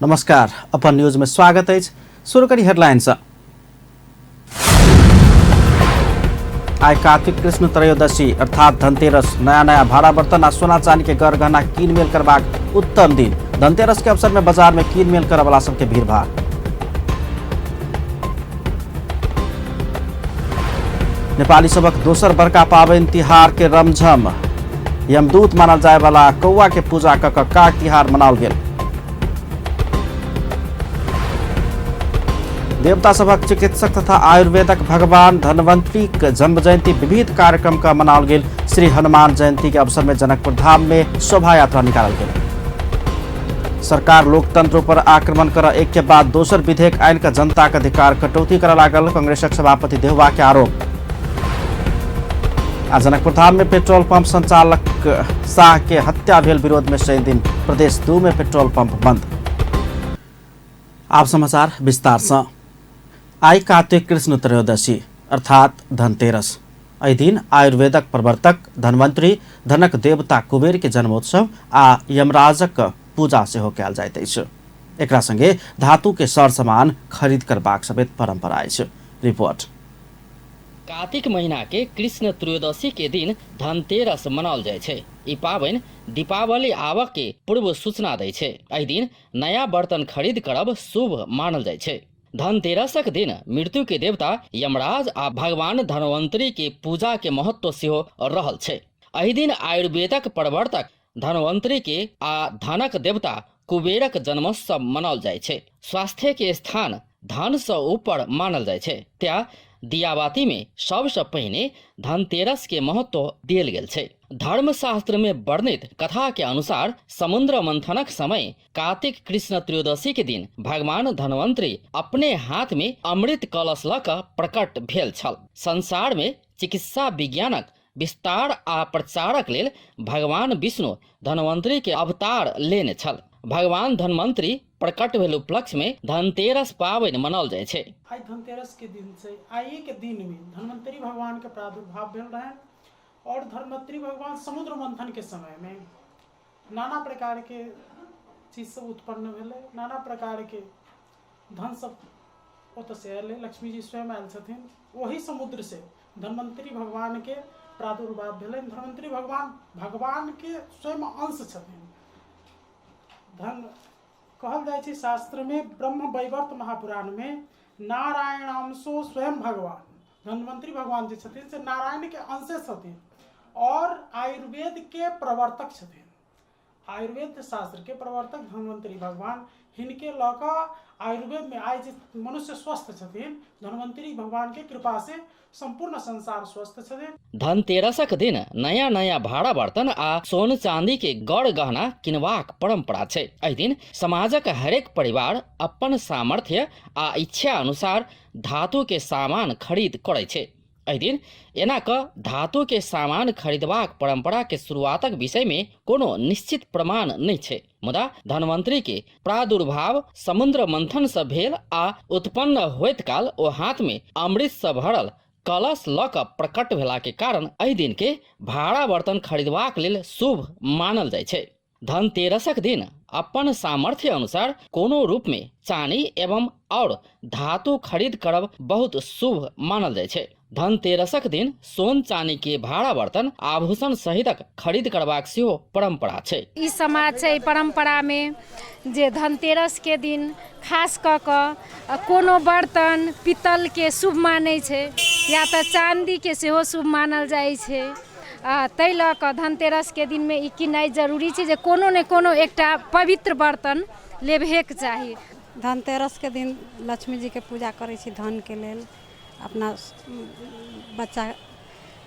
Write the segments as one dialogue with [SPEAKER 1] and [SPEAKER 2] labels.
[SPEAKER 1] नमस्कार, अपन न्यूज में स्वागत है। शुरू करी हेडलाइंस। आय कार्तिक कृष्ण त्रयोदशी अर्थात धनतेरस नया नया भाड़ा बर्तन आ सोना चांदी के गहना कीनमेल करबाक उत्तम दिन। धनतेरस के अवसर में बाजार में कीनमेल करे वाला सबके भीड़ भाड़। नेपाली सबक दोसर बड़का पाबनि तिहार के रमझम। यमदूत मानल जाय वाला कौआ के पूजा क काग तिहार मनाओल गेल। देवता सभक चिकित्सक तथा आयुर्वेदक भगवान धन्वंतरी जन्म जयंती विविध कार्यक्रम का मनाओल गेल। श्री हनुमान जयंती के अवसर में जनकपुर धाम में शोभा यात्रा निकालल गेल। सरकार लोकतंत्र पर आक्रमण कर एक के बाद दोसर विधेयक आइन का जनता के अधिकार कटौती कर लागल। कांग्रेसक सभापति देहवा के आरोप। आज जनकपुर धाम में पेट्रोल पंप संचालक शाह के हत्या भेल विरोध में शनि दिन प्रदेश 2 में पेट्रोल पंप बंद। आप समाचार विस्तार से। आई कार्तिक कृष्ण त्रयोदशी अर्थात धनतेरस। एहि दिन आयुर्वेदक प्रवर्तक धन्वंतरी धनक देवता कुबेर के जन्मोत्सव आ यमराजक पूजा सेहो कयल जाइत अछि। एकरा संगे धातु के सर सामान खरीद करबाक समेत परंपरा अछि। रिपोर्ट।
[SPEAKER 2] कार्तिक महीना के कृष्ण त्रयोदशी के दिन धनतेरस मनाओल जाय छै। ई पाबनि दीपावली आवक के पूर्व सूचना दै छै। एहि दिन नया बर्तन खरीद करब शुभ मानल जाय छै। धनतेरसक दिन मृत्यु के देवता यमराज आ भगवान धन्वंतरी के पूजा के महत्व सेहो रहल छै। एहि दिन आयुर्वेदक प्रवर्तक धन्वंतरी के आ धनक देवता कुबेरक जन्मोत्सव मनाओल जाय छै। स्वास्थ्य के स्थान धन से ऊपर मानल जाय छै। त्या दियाबाती में सबसे पहिने धनतेरस के महत्व दियल गेल छै। धर्मशास्त्र में वर्णित कथा के अनुसार समुद्र मंथनक समय कार्तिक कृष्ण त्रयोदशी के दिन भगवान धन्वंतरी अपने हाथ में अमृत कलश ल क प्रकट भेल छल। संसार में चिकित्सा विज्ञानक विस्तार आ प्रचारक लेल भगवान विष्णु धन्वंतरी के अवतार लेने छल। भगवान धन्वंतरी प्रकट भेल उपलक्ष्य में धनतेरस पाबनि मनाओल जाय छै।
[SPEAKER 3] आई धनतेरस के दिन से आइए के दिन में धन्वंतरी भगवान के प्रादुर्भाव भेल रहे और धन्वंतरी भगवान समुद्र मंथन के समय में नाना प्रकार के चीज सब उत्पन्न भेले। नाना प्रकार के धन सब ओत से अले। लक्ष्मी जी स्वयं आयल छथिन। वही समुद्र से धन्वंतरी भगवान के प्रादुर्भाव भेले। धन्वंतरी भगवान के स्वयं अंश छथिन। धन कहल जाय छै शास्त्र में ब्रह्म वैवर्त महापुराण में नारायण अंशो स्वयं भगवान। धन्वंतरी भगवान जे छथिन से नारायण के अंश छथिन और आयुर्वेद के प्रवर्तक छथिन। आयुर्वेद शास्त्र के प्रवर्तक धन्वंतरी भगवान हिनके लौका आयुर्वेद में आय जे मनुष्य स्वस्थ छथिन। धन्वंतरी भगवान के कृपा से संपूर्ण संसार स्वस्थ छथिन।
[SPEAKER 2] धनतेरसक दिन नया नया भाड़ा बर्तन आ सोन चांदी के गड़ गहना किनबाक परंपरा छै। एहि दिन समाजक हरेक परिवार अपन सामर्थ्य आ इच्छा अनुसार धातु के सामान खरीद करै छै। एहि दिन एना क धातु के सामान खरीदबाक परंपरा के शुरुआतक विषय में कोनो निश्चित प्रमाण नहीं छै। मुदा धन्वंतरी के प्रादुर्भाव समुद्र मंथन से भेल आ उत्पन्न होइत काल ओ हाथ में अमृत से भरल कलश ल क प्रकट भेला के कारण एहि दिन के भाड़ा बर्तन खरीदबाक लेल शुभ मानल जाय छै। धनतेरसक दिन अपन सामर्थ्य अनुसार कोनो रूप में चांदी एवं और धातु खरीद करब बहुत शुभ मानल जाय छै। धनतेरसक दिन सोन चांदी के भाड़ा बर्तन आभूषण सहितक खरीद करबाक सेहो परंपरा छै।
[SPEAKER 4] ई समाज छै परंपरा में जे धनतेरस के दिन खास क कोनो बर्तन पीतल के शुभ मानै छै या त चांदी के सेहो शुभ मानल जाय छै। तै ल क धनतेरस के दिन में ई किनाइ जरूरी छै जे कोनो ने कोनो एकटा पवित्र बर्तन लेबहेक चाही।
[SPEAKER 5] धनतेरस के दिन लक्ष्मी जी के पूजा करै छी धन के लेल, अपना बच्चा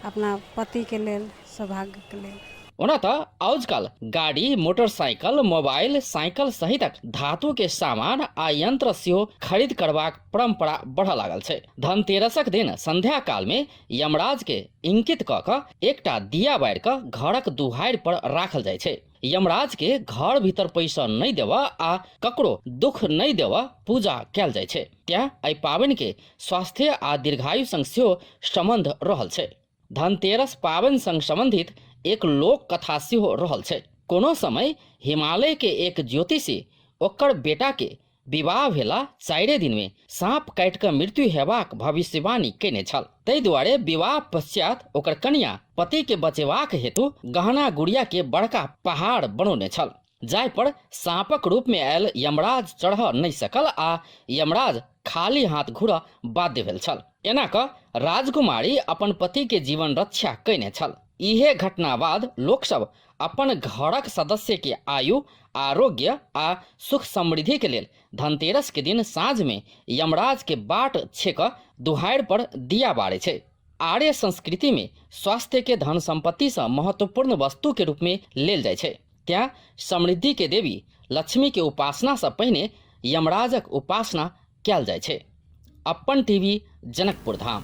[SPEAKER 5] अपना पति के लेल, सौभाग्य के लेल।
[SPEAKER 2] ओना त आजकल गाड़ी मोटरसाइकिल मोबाइल साइकिल सहितक धातु के सामान आ यंत्र सेहो खरीद करबाक परंपरा बढ़ लागल छै। धनतेरसक दिन संध्या काल में यमराज के इंकित क क एकटा दिया बारि क घरक दुहारि पर राखल जाय छै। यमराज के घर भीतर पैसा नहीं देवा आ ककरो दुख नहीं देवा पूजा कयल जाय छै। त्या एहि पाबनि के स्वास्थ्य आ दीर्घायु संग सेहो संबंध रहल छै। धनतेरस पाबनि संग संबंधित एक लोक कथा सेहो रहल छै। कोनो समय हिमालय के एक ज्योतिषी ओकर बेटा के विवाह भेला 4 दिन में साँप काटि कऽ मृत्यु हेबाक भविष्यवाणी केने छल। ताहि दुआरे विवाह पश्चात ओकर कन्या पति के बचेबाक हेतु गहना गुड़िया के बड़का पहाड़ बनौने छल, जाहि पर साँपक रूप में आयल यमराज चढ़ नहि सकल आ यमराज खाली हाथ घुरऽ बाध्य भेल छल। एना कऽ राजकुमारी अपन पति के जीवन रक्षा कयने छल। इहे घटना बाद लोक सब अपन घरक सदस्य के आयु, आरोग्य आ सुख समृद्धि के लेल धनतेरस के दिन साँझ में यमराज के बाट छेक दुहारि पर दिया बारै छै। आर्य संस्कृति में स्वास्थ्य के धन संपत्ति से महत्वपूर्ण वस्तु के रूप में लेल जाइ छै। त्या समृद्धि के देवी लक्ष्मी के उपासना से पहिने यमराजक उपासना कयल जाइ छै। अपन टीवी जनकपुर धाम।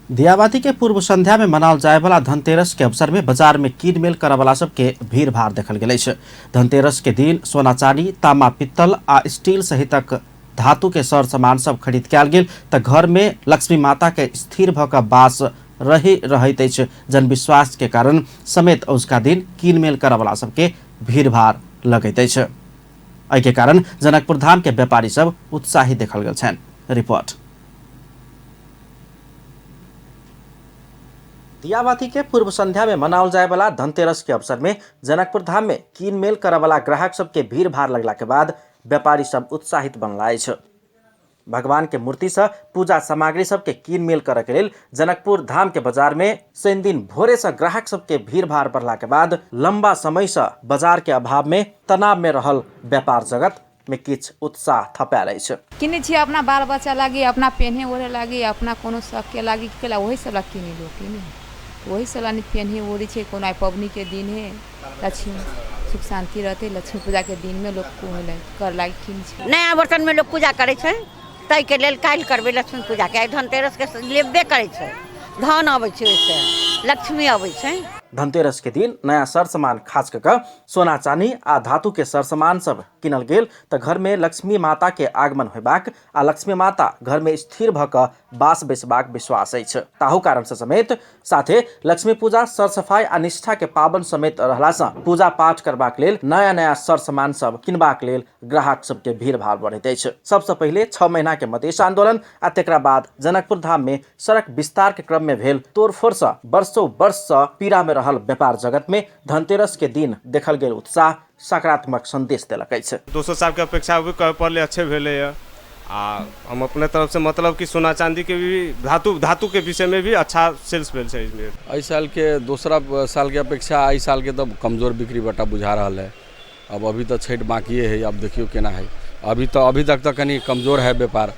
[SPEAKER 1] दियाबाती के पूर्व संध्या में मनाओल जाए वाला धनतेरस के अवसर में बाजार में कीन मेल करे वाला सबके भीड़ भाड़ देखल गेल अछि। धनतेरस के दिन सोना चांदी, तामा पित्तल आ स्टील सहितक धातु के सर सामान सब खरीद कयल गेल तऽ घर में लक्ष्मी माता के स्थिर भऽ कऽ वास रहैत अछि। जनविश्वास के कारण समेत उसका दिन कीन मेल करे वाला सबके भीड़ भाड़ लगैत अछि। एहि के कारण जनकपुर धाम के व्यापारी सब उत्साहित देखल गेल छनि। रिपोर्ट। दियाबाती के पूर्व संध्या में मनाओल जाए वाला धनतेरस के अवसर में जनकपुर धाम में कीन मेल करे वाला ग्राहक सबके भीड़ भाड़ लगला के बाद व्यापारी सब उत्साहित बनला अछि। भगवान के मूर्ति से पूजा सामग्री सबके कीन मेल करे के लेल जनकपुर धाम के बाजार में शनि दिन भोरे से ग्राहक सबके भीड़ भाड़ बढ़ला के बाद लंबा समय से बाजार के अभाव में तनाव में रहल व्यापार जगत में किछ उत्साह थपायल अछि।
[SPEAKER 6] किने छी अपना बाल बच्चा लागी, अपना पेन्हे ओढ़े लागी, अपना कोनो शौक के लागी केला वही सब ला किने लोग किने वही सब लानी पेन्हे ओढ़ी छै। कोनो आइ पबनी के दिन है, लक्ष्मी सुख शांति रहते, लक्ष्मी पूजा के दिन में लोग कर लागी किने छै।
[SPEAKER 7] नया बर्तन में लोग पूजा करे छै, तै के लेल काल्हि करबे लक्ष्मी पूजा के। धनतेरस के लेबे करे छै, धन अबै छै, ओइसे लक्ष्मी अबै छै।
[SPEAKER 1] धनतेरस के दिन नया सर सामान खास कऽ सोना चांदी आ धातु के सर सामान सब किनल गेल तऽ घर में लक्ष्मी माता के आगमन होयबाक आ लक्ष्मी माता घर में स्थिर भऽ कऽ वास बैसबाक विश्वास अछि। ताहू कारण से समेत साथे लक्ष्मी पूजा सर सफाई आ निष्ठा के पावन समेत रहला से पूजा पाठ करबाक लेल नया नया सर सामान सब किनबाक लेल ग्राहक सबके भीड़ भाड़ बढ़ैत अछि। सबसे पहिले 6 महीना के मधेश आंदोलन आ तेकरा बाद जनकपुर धाम में सड़क विस्तार के क्रम में भेल तोड़फोड़ से वर्षों वर्ष से पीड़ा में रहल व्यापार जगत में धनतेरस के दिन देखल गेल उत्साह सकारात्मक संदेश देलक अछि।
[SPEAKER 8] 200 साल के अपेक्षा भी कहे पड़ले अच्छे भेले आ हम अपने तरफ से मतलब कि सोना चांदी के भी धातु के विषय में भी अच्छा सेल्स भेल छै। इसमें
[SPEAKER 9] एहि साल के दूसरा साल के अपेक्षा एहि साल के तो कमजोर बिक्री बटा बुझा रहा है। अब अभी तो छठ बाकी है, अब देखियो केना है। अभी तक तो कनी कमजोर है व्यापार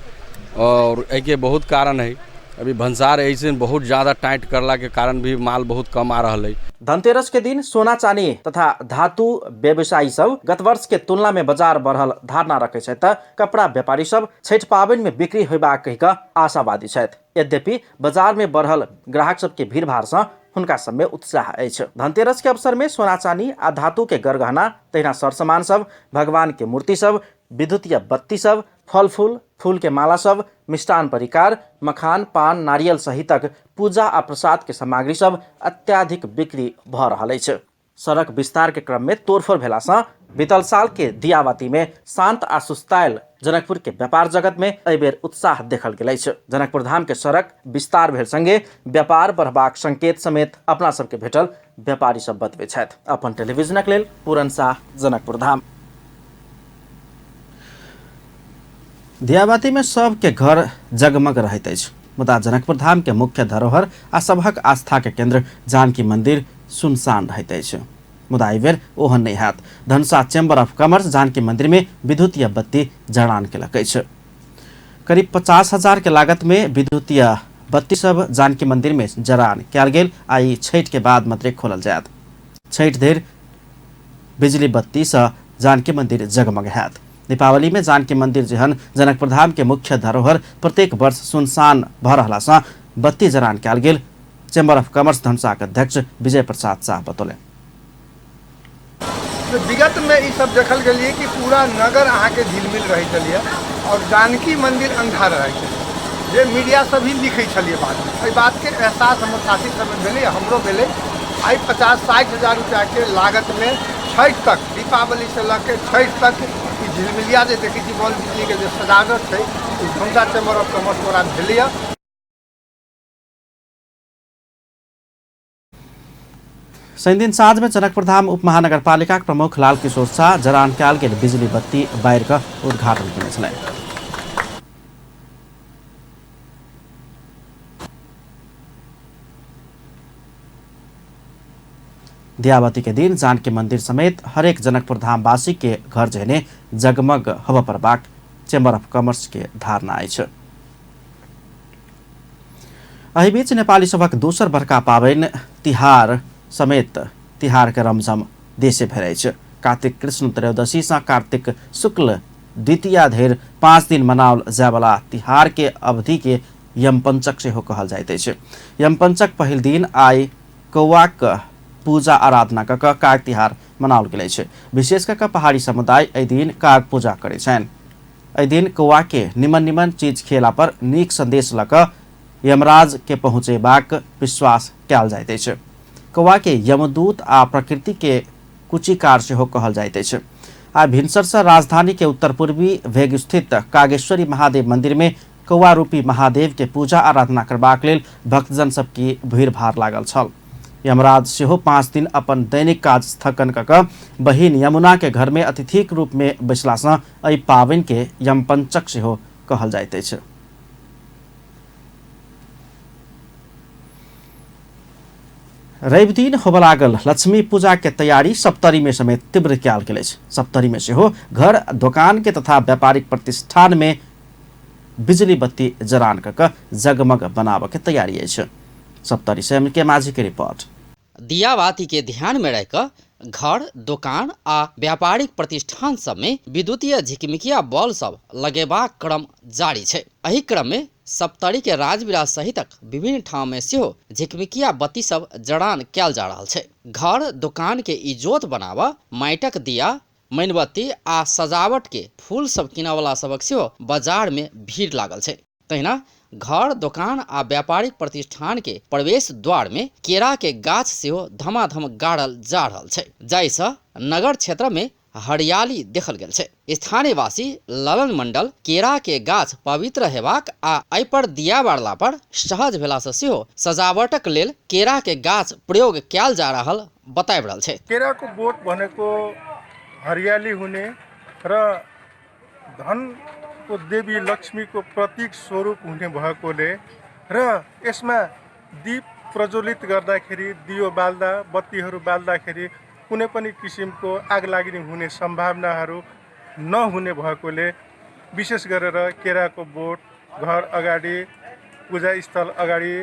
[SPEAKER 9] और एके बहुत कारण है। अभी भंसार ऐसे बहुत ज़्यादा टाइट करला के कारण भी माल बहुत कम आ रहा है।
[SPEAKER 1] धनतेरस के दिन सोना चांदी तथा धातु व्यवसायी सब गत वर्ष के तुलना में बाजार बढ़ल धारणा रखे छै तऽ कपड़ा व्यापारी सब छठ पाबनि में बिक्री होयबाक कहि कऽ आशावादी छथि। यद्यपि बाजार में बढ़ल ग्राहक सबके भीड़ भाड़ से हुनका सब में उत्साह अछि। धनतेरस के अवसर में सोना चांदी आ धातु के गरगहना, तहिना सर सामान सब, भगवान के मूर्ति सब, विद्युतीय बत्ती सब, फल फूल के माला सब, मिष्टान परिकार, मखान, पान, नारियल सहितक पूजा आ प्रसाद के सामग्री सब अत्याधिक बिक्री भऽ रहल अछि। सड़क विस्तार के क्रम में तोड़फोड़ भेला से बीतल साल के दियाबाती में शांत आ सुस्तायल जनकपुर के व्यापार जगत में एहि बेर उत्साह देखल गेल अछि। जनकपुर धाम के सड़क विस्तार भेल संगे व्यापार बढ़बाक संकेत समेत अपना सबके भेटल व्यापारी सब बतबै छथि। अपन टेलीविजनक लेल पूरन शाह, जनकपुर धाम। दियाबाती में सबके घर जगमग रहैत अछि, मुदा जनकपुर धाम के मुख्य धरोहर आ सभक आस्था के केंद्र जानकी मंदिर सुनसान रहैत अछि। मुदा एहि बेर ओहन नहि हैत। Dhanusha chamber of commerce Janaki Mandir में विद्युतीय बत्ती जड़ान केलक अछि। करीब 50,000 के लागत में विद्युतीय बत्ती सब जानकी मंदिर में जड़ान कयल गेल आ ई छठि के बाद मात्रे खोलल जायत। छठि धरि बिजली बत्ती से जानकी मंदिर जगमग हैत। दीपावली में जानकी मंदिर जेहन जनकपुर धाम के मुख्य धरोहर प्रत्येक वर्ष सुनसान भऽ रहला से बत्ती जड़ान कयल गेल। चैम्बर ऑफ कॉमर्स धनुषा के अध्यक्ष विजय प्रसाद शाह बतौले।
[SPEAKER 10] विगत में ये सब देखल गई कि पूरा नगर अहाँ के झिलमिल रही चलिए और जानकी मंदिर अंधार रहे जे मीडिया सब ही लिखे छलिए। बात के एहसास हमर साथी सब में भेले, हमरो भेले आई 50-60 हज़ार रुपया के लागत में छठ तक, दीपावली से लके छठ तक ई झिलमिलिया जे देखी छी बॉल बिजली के जे सजावट है झुमका चैम्बर ऑफ कॉमर्स द्वारा भेलिया।
[SPEAKER 1] शनि दिन साँझ में जनकपुरधाम उपमहानगरपालिका प्रमुख लाल किशोर शाह जरान काल के बिजली बत्ती बाहर का उद्घाटन किए। दियावती के दिन जानकी मंदिर समेत हरेक जनकपुर धामवासी के घर जहने जगमग हवा प्रबाक चेम्बर अफ कॉमर्स के धारणा आइछ। एहि बीच नेपाली सभक दोसर बड़का पाबनि तिहार समेत तिहार के रमझम देशे भरि छ। कार्तिक कृष्ण त्रयोदशी से कार्तिक शुक्ल द्वितीया धरि 5 दिन मनाओल जायवाला तिहार के अवधि के यमपंचक से कहल जाइत अछि। यमपंचक पहिल दिन आई कौआक पूजा आराधना कऽ काग तिहार मनाओल गेल छै। विशेष कऽ पहाड़ी समुदाय एहि दिन काग पूजा करै छनि। एहि दिन कौआ के निमन चीज खेला पर नीक संदेश लऽ कऽ यमराज के पहुँचेबाक विश्वास कयल जाइत अछि। कौआ के यमदूत आ प्रकृति के कुचिकार सेहो कहल जाइत अछि। आ भिनसर से राजधानी के उत्तर पूर्वी भेग स्थित कागेश्वरी महादेव मंदिर में कौआ रूपी महादेव के पूजा आराधना करबाक लेल भक्तजन सबकी भीड़ भाड़ लागल छल। यमराज सेहो 5 दिन अपन दैनिक काज स्थगन कऽ बहिन यमुना के घर में अतिथिक रूप में बैसला सँ एहि पाबनि के यमपंचक सेहो कहल जाइत अछि। रवि दिन होबय लागल लक्ष्मी पूजा के तैयारी सप्तरी में समेत तीव्र कयल गेल अछि। सप्तरी में सेहो घर दुकान के तथा व्यापारिक प्रतिष्ठान में बिजली बत्ती जरान कऽ जगमग बनाबय के तैयारी अछि। सप्तरी से एम के माझी के रिपोर्ट।
[SPEAKER 2] दियाबाती के ध्यान में रहकर घर दुकान आ व्यापारिक प्रतिष्ठान सब में विद्युतीय झिकमिकिया बॉल सब लगेबाक क्रम जारी छै। एहि क्रम में सप्तरी के राजविराज सहितक विभिन्न ठाम में सेहो झिकमिकिया बत्ती सब जड़ान कयल जा रहल छै। घर दुकान के इजोत बनावा माटिक दिया मेणबत्ती आ सजावट के फूल सब किनय वाला सबक सेहो बाजार में भीड़ लागल छै। तहिना घर दुकान आ व्यापारिक प्रतिष्ठान के प्रवेश द्वार में केरा के गाछ सेहो धमाधम गाड़ल जा रहल छै, जाहिसँ नगर क्षेत्र में हरियाली देखल गेल छै। स्थानीय वासी ललन मंडल केरा के गाछ पवित्र हेबाक आ एहि पर दिया बारला पर सहज भेला सँ सेहो सजावटक लेल केरा के गाछ प्रयोग कयल जा रहल बताबि रहल छै।
[SPEAKER 11] केरा को बोट भनेको हरियाली हुने र धन को देवी लक्ष्मी को प्रतीक स्वरूप हुने भएकोले र यसमा दीप प्रज्वलित गर्दाखेरि दियो बाल्दा बत्तीहरू बाल्दाखेरि कुनै पनि किसिमको आग लाग्ने हुने सम्भावनाहरू नहुने भएकोले विशेष गरेर केराको बोट घर अगाडि पूजा स्थल अगाडि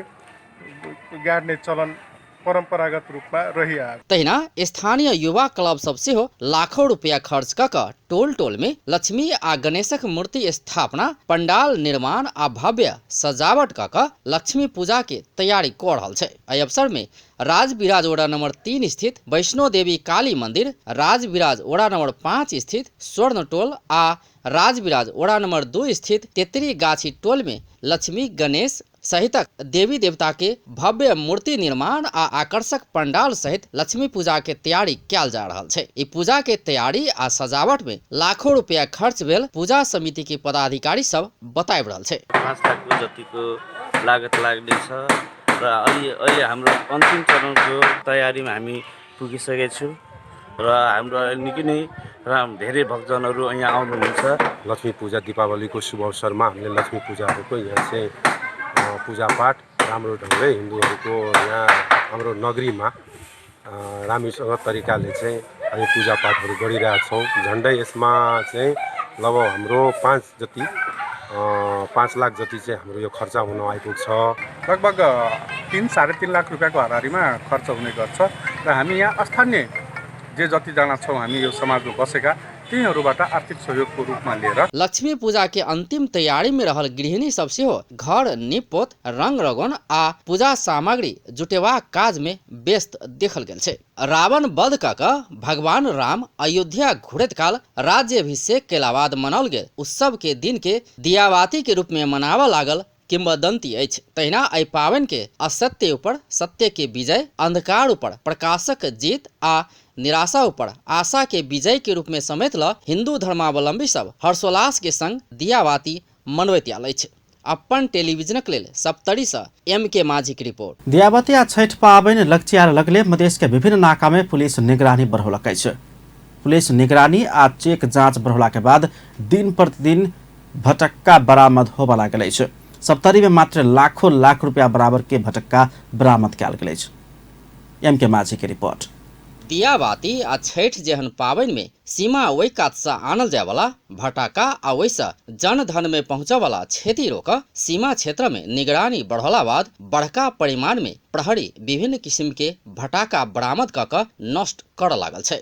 [SPEAKER 11] गाड्ने चलन परंपरागत रूप में रहिआएको।
[SPEAKER 2] तहिना स्थानीय युवा क्लब सब सेहो लाखों रुपया खर्च कऽ टोल टोल में लक्ष्मी आ गणेशक मूर्ति स्थापना पंडाल निर्माण आ भव्य सजावट कऽ लक्ष्मी पूजा के तैयारी कऽ रहल छै। एहि अवसर में राजविराज वड़ा नंबर 3 स्थित वैष्णो देवी काली मंदिर, राजविराज वड़ा नंबर 5 स्थित स्वर्ण टोल आ राजविराज वड़ा नंबर 2 स्थित तेतरी गाछी टोल में लक्ष्मी गणेश सहितक देवी देवता के भव्य मूर्ति निर्माण आ आकर्षक पंडाल सहित लक्ष्मी पूजा के तैयारी कयल जा रहल छै। ई पूजा के तैयारी आ सजावट में लाखों रुपया खर्च भेल पूजा समिति के पदाधिकारी सब बताबि रहल छै।
[SPEAKER 12] 5 लाख जतिको लागत लाग्ने छ र अहिले हाम्रो अन्तिम चरणको तयारीमा हामी पुगिसकेका छौँ र हाम्रो निकै नै धेरै भक्तजनहरू यहाँ आउनुहुन्छ।
[SPEAKER 13] लक्ष्मी पूजा दीपावलीको शुभ अवसरमा हामीले लक्ष्मी पूजाहरूको यहाँ चाहिँ पूजा पाठ राम्रो ढङ्गले हिन्दूहरूको यहाँ हाम्रो नगरीमा राम्रोसँग तरिकाले चाहिँ हामी पूजा पाठहरू गरिरहेका छौँ। झन्डै यसमा चाहिँ लगभग हाम्रो 5 लाख जति चाहिँ हाम्रो यो खर्च हुन आइपुग्छ।
[SPEAKER 11] लगभग 3-3.5 लाख रुपियाँको हाराहारीमा खर्च हुने गर्छ र हामी यहाँ स्थानीय जे जतिजना छौँ हामी यो समाजमा बसेका तीनहरूबाट आर्थिक सहयोगको रूपमा लिएर
[SPEAKER 2] लक्ष्मी पूजा के अंतिम तैयारी में रहल गृहिणी सब सेहो घर निपोत रंग रगन आ पूजा सामग्री जुटेबाक काज में व्यस्त देखल गेल छै। रावण वध कऽ भगवान राम अयोध्या घुरैत काल राज्याभिषेक केला बाद मनाओल गेल उत्सव के दिन के दियाबाती के रूप में मनाबऽ लागल किंवदंती अछि। तहिना एहि पावनि के असत्य ऊपर सत्य के विजय, अंधकार ऊपर प्रकाशक जीत आ निराशा ऊपर आशा के विजय के रूप में समेत ल हिंदू धर्मावलंबी सब हर्षोल्लास के संग दियाबाती मनबैत आयल अछि। अपन टेलीविजनक लेल सप्तरी से MK माझी की रिपोर्ट।
[SPEAKER 1] दियाबाती आ छठ पाबनि लग्चियार लगले मधेश के विभिन्न नाका में पुलिस निगरानी बढ़ौलक अछि। पुलिस निगरानी आ चेक जांच बढ़ौला के बाद दिन प्रतिदिन भटक्का बरामद होबा लागल अछि। सप्तरी में मात्र लाखों लाख रुपया बराबर के भटक्का बरामद कयल गेल अछि। MK माझी की रिपोर्ट।
[SPEAKER 2] दियाबाती आ छठ जेहन पाबनि में सीमा ओहि कात से आनल जाय वाला भटाका आ ओहिसँ जन धन में पहुंचे वाला क्षति रोक सीमा क्षेत्र में निगरानी बढ़ौला बाद बड़का परिमाण में प्रहरी विभिन्न किस्म के भटाका बरामद क नष्ट कर लागल छै।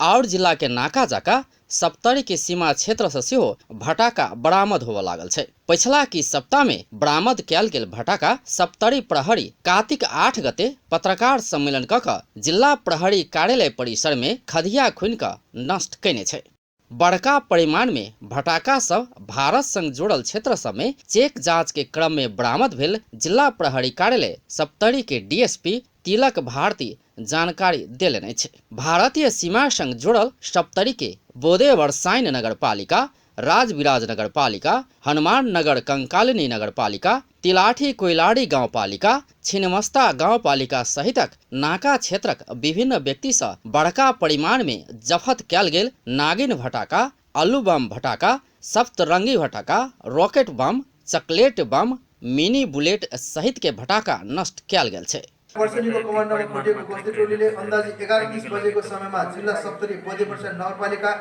[SPEAKER 2] और जिला के नाका जाका सप्तरी के सीमा क्षेत्र से सेहो भटाका बरामद होबऽ लागल छै। पिछला की सप्ताह में बरामद कयल गेल भटाका सप्तरी प्रहरी कार्तिक 8 गते पत्रकार सम्मेलन क जिला प्रहरी कार्यालय परिसर में खदिया खुनि क नष्ट कैने छै। बड़का परिमाण में भटाका सब भारत संग जोड़ल क्षेत्र सब में चेक जांच के क्रम में बरामद भेल जिला प्रहरी कार्यालय सप्तरी के DSP तिलक भारती जानकारी देलन अछि। भारतीय सीमा संग जुड़ल सप्तरी के बोदे बरसाइन नगर पालिका, राजविराज नगर पालिका, हनुमान नगर कंकालिनी नगर पालिका, तिलाठी कोइलाड़ी गांव पालिका, छिन्नमस्ता गांव पालिका सहितक नाका क्षेत्रक विभिन्न व्यक्ति से बड़का परिमाण में जब्त कयल गेल नागिन भटाका, आलू बम भटाका, सप्तरंगी भटाका, रॉकेट बम, चॉकलेट बम, मिनी बुलेट सहित के भटाका नष्ट कयल गेल छै।
[SPEAKER 14] वर्षेनीको कमान्डरमा कुटिएको गस्ती टोलीले अन्दाजी 11:30 बजेको समयमा जिल्ला सप्तरी बोधे वर्षा नगरपालिका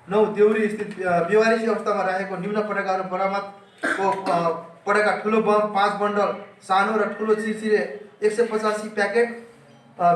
[SPEAKER 14] 9 देउरी स्थित बेवारिसी अवस्थामा रहेको निम्न पटाकाहरू बरामदको पटाका ठुलो बम 5 बन्डल, सानो र ठुलो चिरचिरे 185 प्याकेट,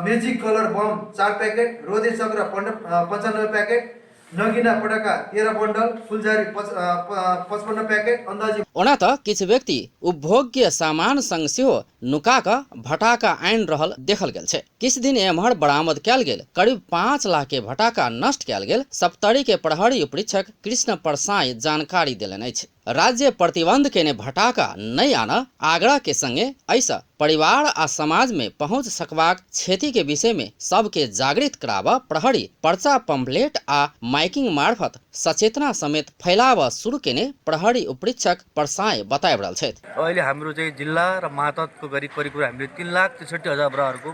[SPEAKER 14] मेजिक कलर बम 4 प्याकेट, रोदे चक्र 95 packet, Nagina पटाका 13 bundle, Phuljhari 55 packet अंदाजी।
[SPEAKER 2] ओना त किछु व्यक्ति उपभोग्य सामान संग सेहो नुका क भटाका आनि रहल देखल गेल छै। किछु दिन एम्हर बरामद कयल गेल करीब 5 लाख के भटाका नष्ट कयल गेल सप्तरी के प्रहरी उपरीक्षक कृष्ण परसाई जानकारी देलनि अछि। राज्य प्रतिबंध केने भटाका नहीं आना आग्रह के संगे ऐसा परिवार आ समाज में पहुंच सकबाक क्षति के विषय में सबके जागृत कराबा प्रहरी पर्चा पंपलेट आ माइकिंग मार्फत सचेतना समेत फैलाव शुरू केने प्रहरी उपरीक्षक परसाई बताए रहल छथि।
[SPEAKER 15] अहिले हाम्रो चाहिँ जिल्ला र मातहतको गरी करिब हामीले 3,63,000 बराबरको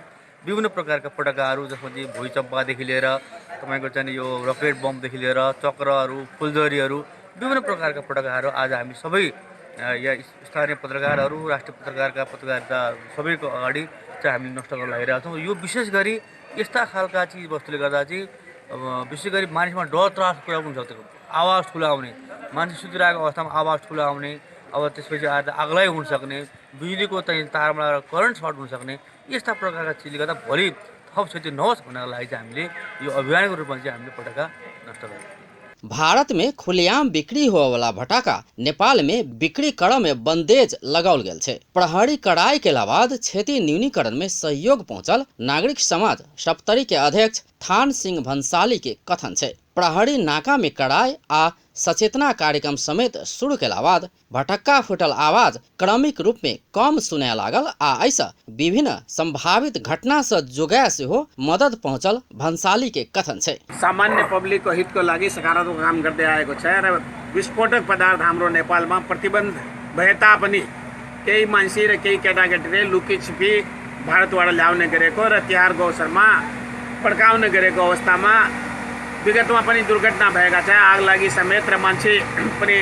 [SPEAKER 15] विभिन्न प्रकारका पटाकाहरू जसमा चाहिँ भुइँ चम्पादेखि लिएर तपाईको चाहिँ यो रकेट बमदेखि लिएर चक्रहरू, फुलझरीहरू विभिन्न प्रकारका पटाकाहरू आज हामी सबै या स्थानीय पत्रकारहरू, राष्ट्रिय पत्रकारका पत्रकारिता सबैको अगाडि चाहिँ हामीले नष्ट गर्न लागिरहेका छौँ। यो विशेष गरी यस्ता खालका चिज वस्तुले गर्दा चाहिँ विशेष गरी मानिसमा डर त्रास कुरा हुन सक्छ। आवाज ठुलो आउने, मान्छे सुतिरहेको अवस्थामा आवाज ठुलो आउने, अब त्यसपछि आज आगलाई हुन सक्ने, बिजुलीको चाहिँ तारमा करेन्ट सर्ट हुन सक्ने यस्ता प्रकारका चिजले गर्दा भोलि थप क्षति नहोस् भन्नको लागि चाहिँ हामीले यो अभियानको रूपमा चाहिँ हामीले पटाका नष्ट गर्छौँ।
[SPEAKER 2] भारत में खुलेआम बिक्री होने वाला भटाका नेपाल में बिक्री कर में बंदेज लगाओल गेल छै। प्रहरी कड़ाई के बाद क्षति न्यूनीकरण में सहयोग पहुंचल नागरिक समाज सप्तरी के अध्यक्ष थान सिंह भंसाली के कथन छै। प्रहरी नाका में कड़ाई आ सचेतना कार्यक्रम समेत शुरू के बाद भटक्का फुटल आवाज क्रमिक रूप में कम सुने लागल आ ऐसा विभिन्न संभावित घटना से जोगाए से हो मदद पहुंचल भंसाली के कथन छै।
[SPEAKER 16] सामान्य पब्लिक को हित को लागि सकारात्मक काम गर्दै आएको छ र विस्फोटक पदार्थ हाम्रो नेपालमा प्रतिबन्ध भए तापनि केही मान्छे र केही केटाकेटीले लुकी छिपी भारतबाट ल्याउने गरेको र तिहारको अवसरमा पड्काउने गरेको अवस्थामा विगतमा पनि दुर्घटना भएका छ। आग लागि समेत र मान्छे पनि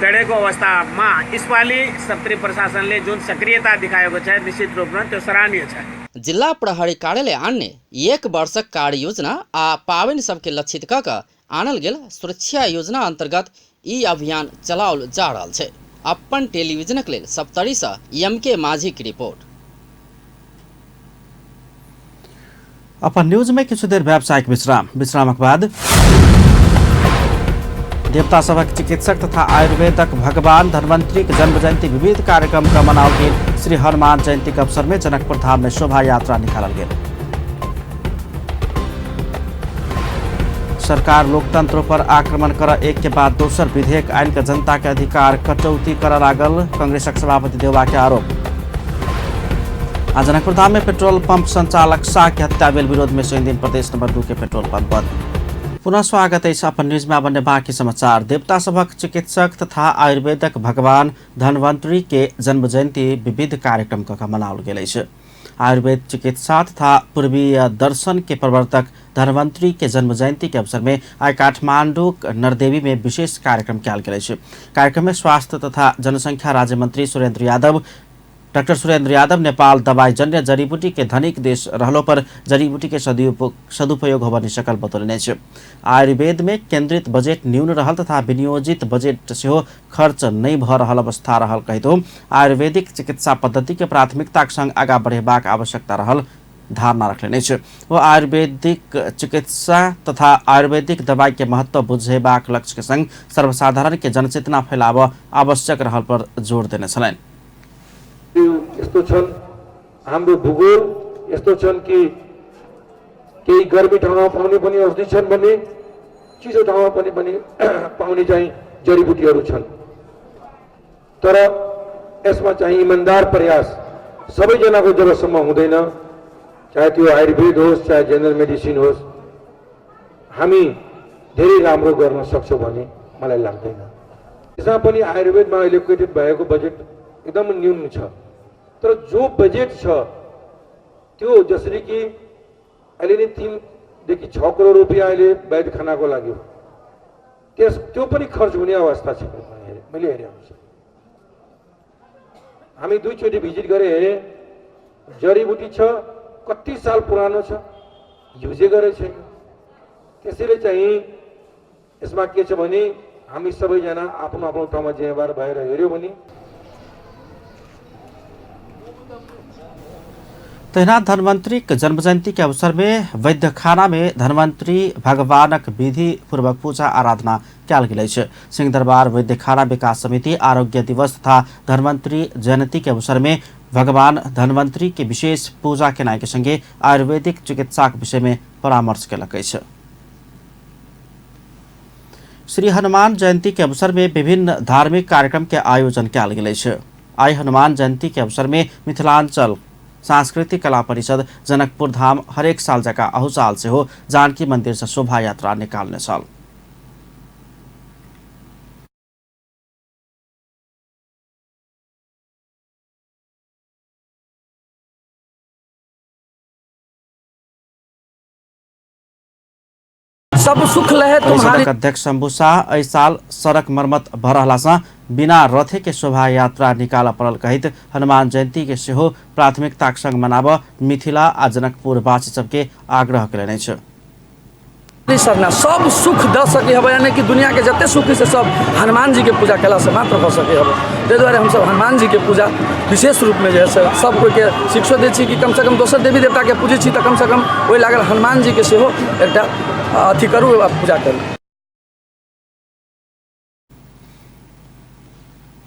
[SPEAKER 16] डढेको अवस्थामा यसपालि सप्तरी प्रशासनले जुन सक्रियता दिखाएको छ निश्चित रूपमा त्यो सराहनीय छ।
[SPEAKER 2] जिला प्रहरी कार्यालय आन्ने 1 वर्षक कार्य योजना आ पावनि सबके लक्षित क आनल गेल सुरक्षा योजना अंतर्गत ई अभियान चलाओल जा रहल छै। अपन टेलीविजनक लेल सप्तरी से MK माझी की रिपोर्ट।
[SPEAKER 1] अपन न्यूज में किछु देर व्यावसायिक विश्रामक बाद देवता सभक चिकित्सक तथा आयुर्वेदक भगवान धन्वंतरी के जन्म जयंती विविध कार्यक्रम का मनाओल गेल। श्री हनुमान जयंती के अवसर में जनकपुर धाम में शोभा यात्रा निकालल गेल। सरकार लोकतंत्र पर आक्रमण कर एक के बाद दोसर विधेयक आइन के जनता के अधिकार कटौती कर लागल, कांग्रेसक सभापति देउबा के आरोप। आज जनकपुरधाम में पेट्रोल पंप संचालक शाह की हत्या भेल विरोध में 3 दिन प्रदेश नंबर 2 के पेट्रोल पंप बंद। पुनः स्वागत है अपन न्यूज में बने बाकी समाचार। देवता सभक चिकित्सक तथा आयुर्वेदक भगवान धन्वंतरी के जन्म जयंती विविध कार्यक्रम कऽ मनाओल गेल अछि। आयुर्वेद चिकित्सा तथा पूर्वीय दर्शन के प्रवर्तक धन्वंतरी के जन्म जयंती के अवसर में आज काठमांडू नरदेवी में विशेष कार्यक्रम किया गेल अछि। कार्यक्रम में स्वास्थ्य तथा जनसंख्या राज्य मंत्री डॉक्टर सुरेंद्र यादव नेपाल दवाई जन्य जड़ी बूटी के धनिक देश रहलो पर जड़ी बूटी के सदुपयोग होबा निशकल बतौलने छै। आयुर्वेद में केंद्रित बजेट न्यून रहल तथा विनियोजित बजेट सेहो खर्च नहीं भ रहल अवस्था रहल कहितो आयुर्वेदिक चिकित्सा पद्धति के प्राथमिकता संग आगा बढ़ेबाक आवश्यकता रहल धारणा रखने छै। वो आयुर्वेदिक चिकित्सा तथा आयुर्वेदिक दवाई के महत्व बुझेबाक लक्ष्य के संग सर्वसाधारण के जनचेतना फैलाव आवश्यक रहल पर जोड़ देने छलैन।
[SPEAKER 17] यस्तो छन् हाम्रो भूगोल यस्तो छन् कि केही गर्मी ठाउँमा पाउने पनि औषधि छन् भने चिसो ठाउँमा पनि पाउने चाहिँ जडीबुटीहरू छन्। तर यसमा चाहिँ इमानदार प्रयास सबैजनाको जबसम्म हुँदैन, चाहे त्यो आयुर्वेद होस् चाहे जेनरल मेडिसिन होस्, हामी धेरै राम्रो गर्न सक्छौँ भन्ने मलाई लाग्दैन। यसमा पनि आयुर्वेदमा एलोकेटेड भएको बजेट एकदम न्यून छ। तर जो बजेट छ त्यो जसरी कि अहिले नै 3 देखि 6 करोड रुपैयाँ अहिले वैद्यखानाको लागि त्यो पनि खर्च हुने अवस्था छ। मैले हेरे अनुसार हामी 2 चोटि भिजिट गरे हेरे जडीबुटी छ, कति साल पुरानो छ, युजै गरे छैन। त्यसैले चाहिँ यसमा के छ भने हामी सबैजना आफ्नो आफ्नो ठाउँमा जिम्मेवार भएर हेर्यो भने
[SPEAKER 1] तैनात धन्वंतरी जन्म जयंती के अवसर में वैद्यखाना में धन्वंतरी भगवानक विधि पूर्वक पूजा आराधना कयल गेल अछि। सिंहदरबार वैद्यखाना विकास समिति आरोग्य दिवस तथा धन्वंतरी जयंती के अवसर में भगवान धन्वंतरी के विशेष पूजा केनाई के संगे आयुर्वेदिक चिकित्सा के विषय में परामर्श केलक अछि। श्री हनुमान जयंती के अवसर में विभिन्न धार्मिक कार्यक्रम के आयोजन कयल गेल अछि। आई हनुमान जयंती के अवसर में मिथिलांचल सांस्कृतिक कला परिषद जनकपुर धाम हरेक साल जका अहू साल से हो जानकी मंदिर से शोभा यात्रा निकालने साल।
[SPEAKER 18] सब सुख लहे तुम्हारी।
[SPEAKER 1] अध्यक्ष शंभू शाह एहि साल सड़क मरम्मत भ रहला सँ बिना रथे के शोभा यात्रा निकाल पड़ल कहित हनुमान जयंती के सेहो प्राथमिकता संग मनाब मिथिला आ जनकपुर वासी सबके आग्रह कयलनि अछि।
[SPEAKER 18] सरना सब सुख द सके हब, यानी कि दुनिया के जते सुख से सब हनुमान जी के पूजा कला से मात्र भ सके हब। ताहि दुआरे हम सब हनुमान जी के पूजा विशेष रूप में जे है सब कोई के शिक्षा दै छी कि कम से कम दोसर देवी देवता के पूजे छी त कम से कम ओहि लागल हनुमान जी के सेहो एकटा अथी करू, पूजा करू।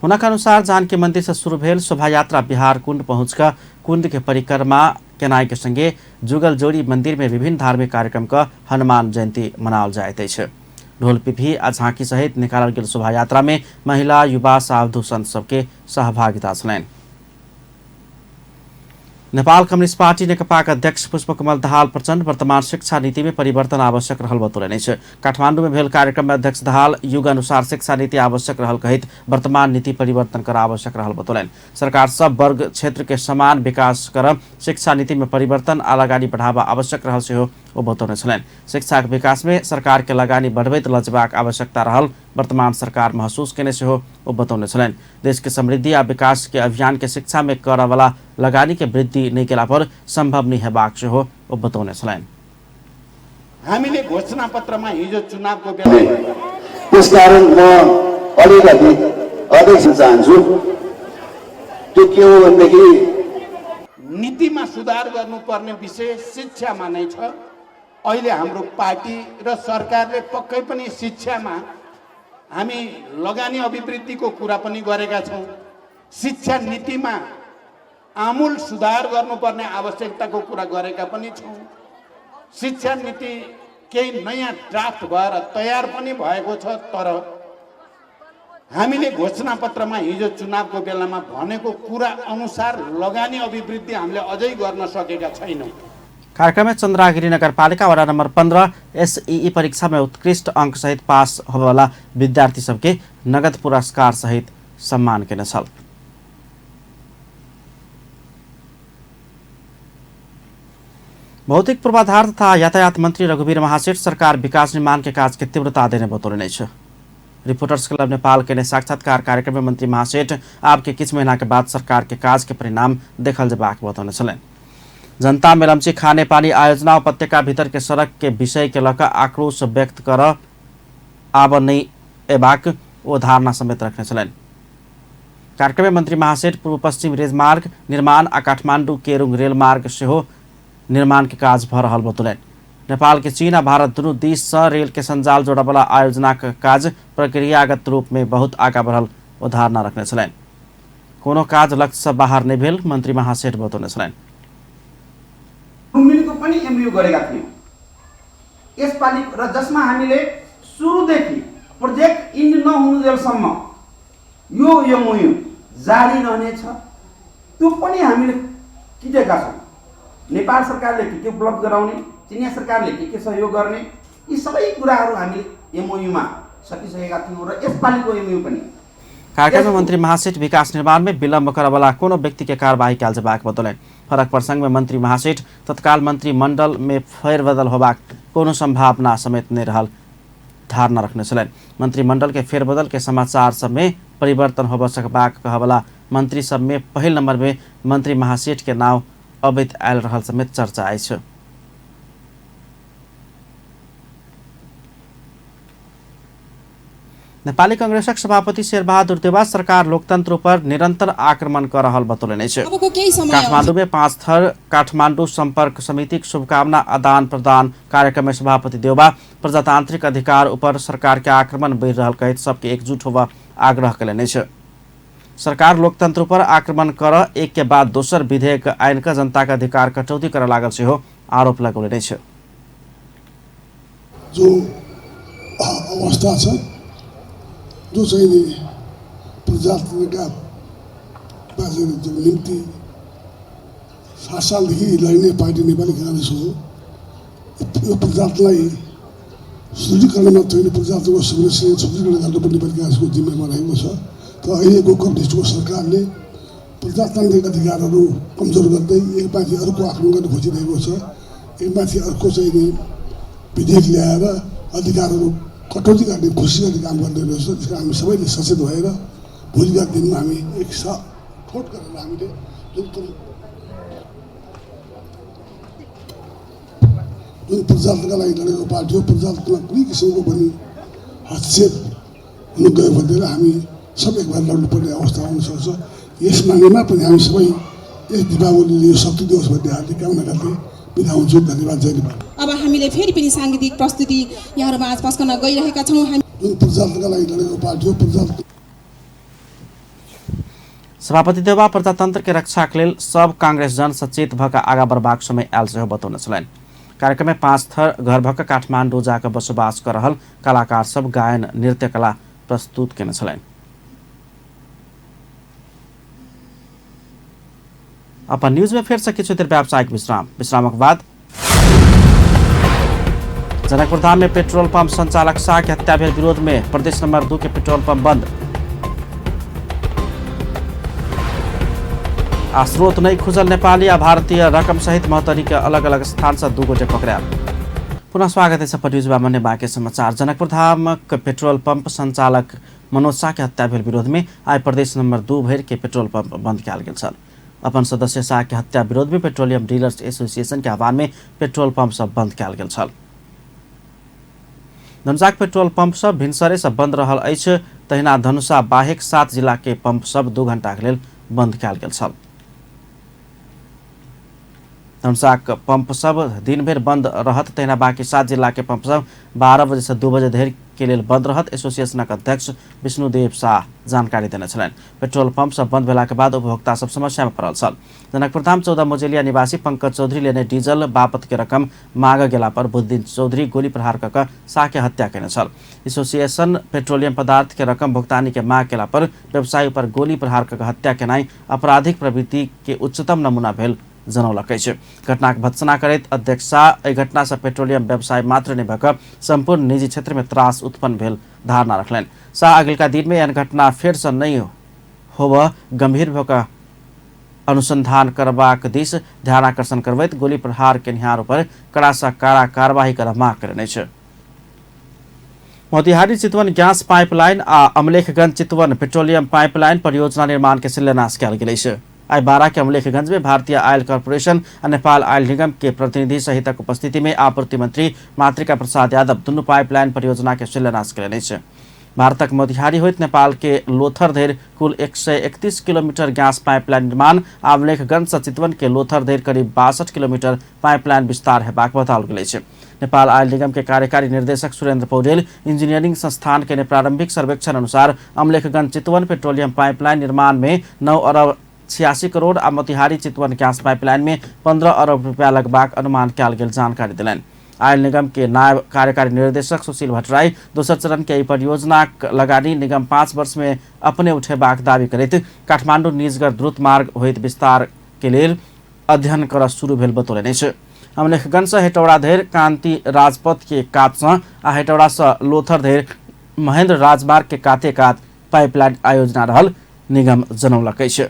[SPEAKER 1] हुनका अनुसार जानकी मंदिर से शुरू भेल शोभा यात्रा बिहार कुंड पहुंचकर कुंड के परिक्रमा केनाई के संगे जुगल जोड़ी मंदिर में विभिन्न धार्मिक कार्यक्रम का हनुमान जयंती मनाओल जाइत अछि। ढोल पिपही आ झांकी सहित निकालल गेल शोभा यात्रा में महिला युवा साधु संत सबके सहभागिता छलनि। नेपाल कम्युनिस्ट पार्टी नेकपा अध्यक्ष पुष्पकमल दाहाल प्रचण्ड वर्तमान शिक्षा नीति में परिवर्तन आवश्यक रहल बतौलनि अछि। काठमांडू में भेल कार्यक्रम में अध्यक्ष दाहाल युग अनुसार शिक्षा नीति आवश्यक रहल कहित वर्तमान नीति परिवर्तन कर आवश्यक रहल बतौलनि। सरकार सब वर्ग क्षेत्र के समान विकास कर शिक्षा नीति में परिवर्तन आ लगानी बढ़ावा आवश्यक रहल सेहो ओ बतौने छलनि। शिक्षा के विकास में सरकार के लगानी बढ़बैत लजबाक आवश्यकता रहल वर्तमान सरकार महसूस केने सेहो ओ बतौने छलनि। देश के समृद्धि आ विकास के अभियान के शिक्षा में करय वाला लगानी के वृद्धि नहीं केला पर संभव नहीं हेबाक सेहो ओ बतौने छलनि।
[SPEAKER 19] हामीले घोषणा पत्रमा हिजो चुनावको बेला
[SPEAKER 20] त्यसकारण म अलिकति अध्यक्ष चाहन्छु त्यो के हो भन्दाखेरि
[SPEAKER 19] नीतिमा सुधार गर्नुपर्ने विषय शिक्षामा नै छ। अहिले हाम्रो पार्टी र सरकारले पक्कै पनि शिक्षामा हामी लगानी अभिवृद्धिको कुरा पनि गरेका छौँ। शिक्षा नीतिमा आमूल सुधार गर्नुपर्ने आवश्यकताको कुरा गरेका पनि छौँ। शिक्षा नीति केही नयाँ ड्राफ्ट भएर तयार पनि भएको छ। तर हामीले घोषणापत्रमा हिजो चुनावको बेलामा भनेको कुरा अनुसार लगानी अभिवृद्धि हामीले अझै गर्न सकेका छैनौँ।
[SPEAKER 1] कार्यक्रम में चंद्रागिरी नगरपालिका वार्ड नंबर 15 SEE परीक्षा में उत्कृष्ट अंक सहित पास होने वाला विद्यार्थी सबके नगद पुरस्कार सहित सम्मान के छल। भौतिक पूर्वाधार तथा यातायात मंत्री रघुवीर महासेठ सरकार विकास निर्माण के काज के तीव्रता देने बतौले छ। रिपोर्टर्स क्लब नेपाल के साक्षात्कार कार्यक्रम में मंत्री महासेठ आपके कुछ महीना के बाद सरकार के काज के परिणाम देखल जबाक बतौने छलन। जनता मेलम्ची खाने पानी आयोजना उपत्यका भीतर के सड़क के विषय के लक आक्रोश व्यक्त कर आब नहीं एबाक ओ धारणा समेत रखने छलन। कार्यक्रम में मंत्री महासेठ पूर्व पश्चिम रेलमार्ग निर्माण आ काठमाडौँ केरुङ रेलमार्ग सेहो निर्माण के काज भ रहल बतौलन। नेपाल के चीन आ भारत दुनू दिस से रेल के संजाल जोड़े वाला आयोजना के काज प्रक्रियागत रूप में बहुत आगा बढ़ल ओ धारणा रखने छलन। कोनो काज लक्ष्य से बाहर नहीं भेल मंत्री महासेठ बतौने छलन।
[SPEAKER 21] लुम्बिनीको पनि एमयू गरेका थियौँ यसपालि र जसमा हामीले सुरुदेखि प्रोजेक्ट इन्ड नहुनुजेलसम्म यो एमयू जारी रहनेछ। त्यो पनि हामीले किटेका छौँ। नेपाल सरकारले के उपलब्ध गराउने, चिनिया सरकारले के सहयोग गर्ने, यी सबै कुराहरू हामीले एमओयूमा सकिसकेका थियौँ र यसपालिको एमओयू पनि।
[SPEAKER 1] कार्यक्रम में मंत्री महासेठ विकास निर्माण में विलम्ब करे वाला कोनो व्यक्ति के कार्यवाही कैल जबाक बतौलन। फरक प्रसंग में मंत्री महासेठ तत्काल मंत्रिमंडल में फेरबदल होबाक कोनो संभावना समेत नहीं रहल धारणा रखने छलन। मंत्रिमंडल के फेरबदल के समाचार सब में परिवर्तन हो सकबाक कहवाला मंत्री सब में पहल नंबर में मंत्री महासेठ के नाम अवैध आयल रहल समेत चर्चा आई छ। नेपाली कांग्रेसक सभापति शेरबहादुर देवा सरकार लोकतंत्र पर निरंतर आक्रमण कर रहल बतौले छ। काठमाडौँ में 5 थर काठमाडौँ संपर्क समिति शुभकामना आदान प्रदान कार्यक्रम में सभापति देवा प्रजातांत्रिक अधिकार ऊपर सरकार के आक्रमण बढ़ रहल कहित सबके एकजुट होवा आग्रह कयलनि छ। सरकार लोकतंत्र पर आक्रमण कर एक के बाद दोसर विधेयक आइन का जनता का अधिकार कटौती कर लागल सेहो आरोप लगौले छ।
[SPEAKER 22] जो अवस्था छ जो चाहिँ प्रजातन्त्रका बाजेको निम्ति 7 सालदेखि लड्ने पार्टी नेपाली कांग्रेस हो। यो प्रजातन्त्रलाई सुदृढीकरण मात्र होइन, प्रजातन्त्रको संरक्षण सुदृढीकरण गर्नुपर्ने नेपाली कांग्रेसको जिम्मेमा रहेको छ। तर अहिलेको कम्युनिस्टको सरकारले प्रजातान्त्रिक अधिकारहरू कमजोर गर्दै एकमाथि अर्को आक्रमण गर्न खोजिरहेको छ। एकमाथि अर्को चाहिँ विधेयक ल्याएर अधिकारहरू कटौती गर्ने कोसिस गर्ने काम गरिरहेको छ। त्यसकारण हामी सबैले सचेत भएर भोलिका दिनमा हामी एकसाथ ठोट गरेर हामीले जुन प्रजातन्त्रका लागि लडेको पार्टी हो, प्रजातन्त्रमा कुनै किसिमको पनि हस्तक्षेप हुनु गयो भनेर हामी सब एक बार लड्नुपर्ने अवस्था आउन सक्छ। यस मानेमा पनि हामी सबै यस दीपावलीले यो शक्ति दिवस भन्ने हार्दिक कामना गर्दै बिदा हुन्छु। धन्यवाद। जय नेपाल।
[SPEAKER 23] अब हामीले फेरि पनि सांगीतिक प्रस्तुति यहाँहरुमा आज पस्कन गइरहेका छौं।
[SPEAKER 22] जुन प्रजातन्त्रका लागि लडेको पार्टी हो, प्रजातन्त्र
[SPEAKER 1] सभापति देवा प्रजातंत्र के रक्षा के लेल सब कांग्रेस जन सचेत भक आगा बढ़बाक समय आयल सेहो बतौने छलनि। कार्यक्रम में 5 थर घर भक काठमाडौँ जाकर बसोबास कर रहल कलाकार सब गायन नृत्य कला प्रस्तुत केने छलनि। अपन न्यूज में फिर से किछु देर व्यावसायिक विश्रामक बाद जनकपुर धाम में पेट्रोल पंप संचालक शाह की हत्या भेल विरोध में प्रदेश नंबर 2 के पेट्रोल पंप बंद। स्रोत नहीं खुजल नेपाली आ भारतीय रकम सहित महोत्तरी के अलग अलग स्थान से 2 गोटे पकड़ा। पुनः स्वागत है सब न्यूज में बाकी समाचार। जनकपुर धाम के पेट्रोल पंप संचालक मनोज शाह के हत्या भेल विरोध में आज प्रदेश नंबर 2 भर के पेट्रोल पंप बंद किया गेल छल। अपन सदस्य शाह के हत्या विरोध में पेट्रोलियम डीलर्स एसोसिएशन के आह्वान में पेट्रोल पंप सब बंद किया गेल छल। धनुषाक पेट्रोल पंप सब भिनसरे से बंद रहल अछि। तहिना धनुषा बाहेक 7 जिला के पंप सब 2 घंटा के लेल बंद किया गेल छल। धनुषाक पंप सब दिन भर बंद रहत तहिना बाकी 7 जिला के पंप सब 12 बजे से 2 बजे धरि के लेल बंद रहत एसोसिएशनक अध्यक्ष विष्णुदेव शाह जानकारी देने छलनि। पेट्रोल पंप सब बंद भेला के बाद उपभोक्ता सब समस्या में पड़ल छल। जनकपुरधाम 14 मोजेलिया निवासी पंकज चौधरी लेने डीजल बापत के रकम मांग गेला पर बुध दिन चौधरी गोली प्रहार कऽ शाह के हत्या केने छल। एसोसिएशन पेट्रोलियम पदार्थ के रकम भुगतानी के मांग केला पर व्यवसायी पर गोली प्रहार कऽ हत्या केनाई आपराधिक प्रवृत्ति के उच्चतम नमूना भेल जनौलक अछि। घटनाक भत्सना करैत अध्यक्ष शाह एहि घटना से पेट्रोलियम व्यवसाय मात्र नहि भऽ संपूर्ण निजी क्षेत्र में त्रास उत्पन्न भेल धारणा रखलनि। शाह अगिलका दिन में एहन घटना फेर से नहीं होबऽ गंभीर भऽ कऽ अनुसंधान करबाक दिस ध्यान आकर्षण करबैत गोली प्रहार केनिहार पर कड़ा सँ कड़ा कार्रवाई करब मांग कयने अछि। मोतिहारी चितवन गैस पाइपलाइन आ अमलेखगंज चितवन पेट्रोलियम पाइपलाइन परियोजना निर्माण के शिलान्यास कयल गेल अछि। आई 12 के अमलेखगंज में भारतीय आयल कॉर्पोरेशन और नेपाल आयल निगम के प्रतिनिधि सहितक उपस्थिति में आपूर्ति मंत्री मातृका प्रसाद यादव दुनू पाइपलाइन परियोजना के शिलान्यास कयलनि अछि। भारतक मोतिहारी होइत नेपाल के लोथर धरि कुल 131 किलोमीटर गैस पाइपलाइन निर्माण, अमलेखगंज से चितवन के लोथर धरि करीब 62 किलोमीटर पाइपलाइन विस्तार हेबाक बताओल गेल अछि। नेपाल आयल निगम के कार्यकारी निर्देशक सुरेंद्र पौडेल इंजीनियरिंग संस्थान के प्रारंभिक सर्वेक्षण अनुसार अमलेखगंज चितवन पेट्रोलियम पाइपलाइन निर्माण में 9 अरब 86 करोड़ आ मोतिहारी चितवन गैस पाइपलाइन में 15 अरब रुपया लगबाक अनुमान कयल गेल जानकारी दिलनि। आयल निगम के नायब कार्यकारी निर्देशक सुशील भट्टराई दोसर चरण के परियोजना लगानी निगम 5 वर्ष में अपने उठेबाक दावी करैत काठमांडू निजगढ़ द्रुत मार्ग होइत विस्तार के लेल अध्ययन करब शुरू भेल बतौलनि अछि। अमलेखगंज से हेटौड़ा धरि कांति राजपथ के कात सँ आ हेटौड़ा से लोथर धरि महेंद्र राजमार्ग के काते कात पाइपलाइन आयोजना रहल निगम जनौलक अछि।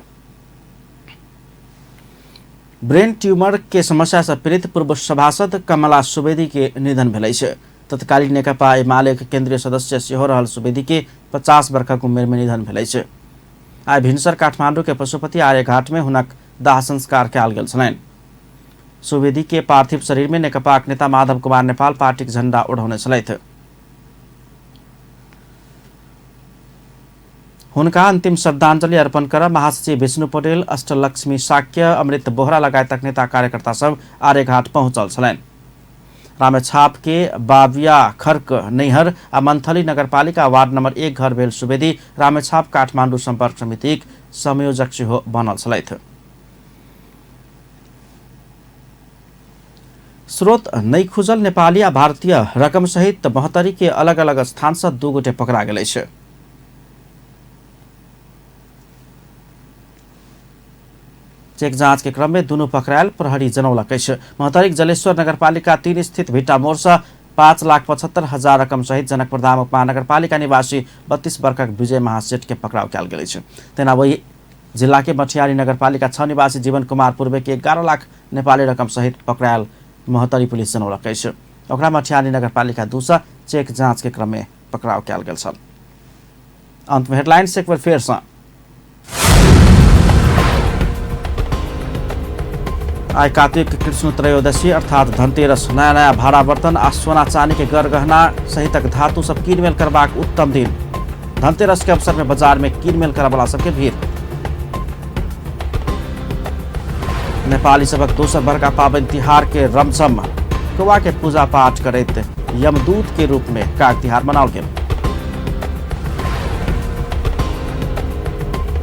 [SPEAKER 1] ब्रेन ट्यूमर के समस्या से पीड़ित पूर्व सभासद कमला सुवेदी के निधन भेल अछि। तत्कालीन नेकपा एमाले के केंद्रीय सदस्य सेहो रहल सुवेदी के 50 वर्षक उम्र में निधन भेल अछि। आई भिनसर काठमांडू के पशुपति आर्यघाट में हुनक दाह संस्कार कयल गेल छलनि। सुवेदी के पार्थिव शरीर में नेकपा नेता माधव कुमार नेपाल पार्टी के झंडा ओढ़ौने छलथि। हुनका अंतिम श्रद्धांजलि अर्पण कर महासचिव विष्णु पौडेल, अष्टलक्ष्मी शाक्य, अमृत बोहरा लगायतक नेता कार्यकर्ता सब आर्यघाट पहुंचल छलनि। रामेछाप के बाबिया खर्क नैहर आ मंथली नगरपालिका वार्ड नंबर 1 घर भेल सुवेदी रामेछाप काठमांडू संपर्क समितिक संयोजक सेहो बनल छलथि। स्रोत नहीं खुजल नेपाली आ भारतीय रकम सहित 72 के अलग अलग स्थान से 2 गोटे पकड़ा गेल अछि। चेक जांच के क्रम में दुनू पकड़ायल प्रहरी जनौलक अछि। महतरीक जलेश्वर नगरपालिका 3 स्थित भिट्टा मोड़ से 5,75,000 रकम सहित जनकपुरधाम उपमहानगरपालिका निवासी 32 वर्षक विजय महासेठ के पकड़ाव कयल गेल अछि। तेना वही जिला के मठियारी नगरपालिका 6 निवासी जीवन कुमार पूर्वे के 11 लाख नेपाली रकम सहित पकड़ायल महतरी पुलिस जनौलक अछि। ओकरा मठियारी नगरपालिका 2 से चेक जांच के क्रम में पकड़ाव कयल गेल छल। अंत में हेडलाइंस एक बार फेर से। आई कार्तिक कृष्ण त्रयोदशी अर्थात धनतेरस नया नया भाड़ा बर्तन आ सोना चांदी के गहना सहितक धातु सब कीनमेल करबाक उत्तम दिन। धनतेरस के अवसर में बाजार में कीनमेल करय वाला सबके भीड़। नेपाली सबक दोसर बड़का पाबनि तिहार के रमझम कौआ के पूजा पाठ करैत यमदूत के रूप में काग तिहार मनाओल गेल।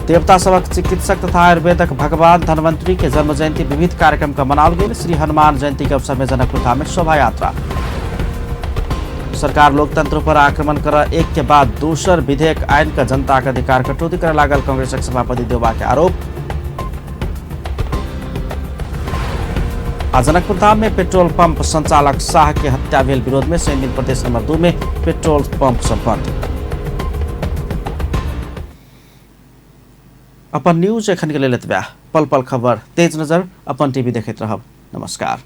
[SPEAKER 1] देवता सबक चिकित्सक तथा आयुर्वेदक भगवान धन्वंतरी के जन्म जयंती विविध कार्यक्रम का मनाओल गेल। श्री हनुमान जयंती के अवसर में जनकपुरधाम में शोभा यात्रा। सरकार लोकतंत्र पर आक्रमण कर एक के बाद दोसर विधेयक आइन का जनता का अधिकार कटौती करे लागल कांग्रेसक सभापति देवबा के आरोप। आज जनकपुरधाम में पेट्रोल पंप संचालक शाह के हत्या भेल विरोध में सैनिक प्रदेश नंबर 2 में पेट्रोल पंप सब बंद। अपन न्यूज एखन के लेल एतबे। पल पल खबर तेज नजर अपन टीवी देखैत रहब। नमस्कार।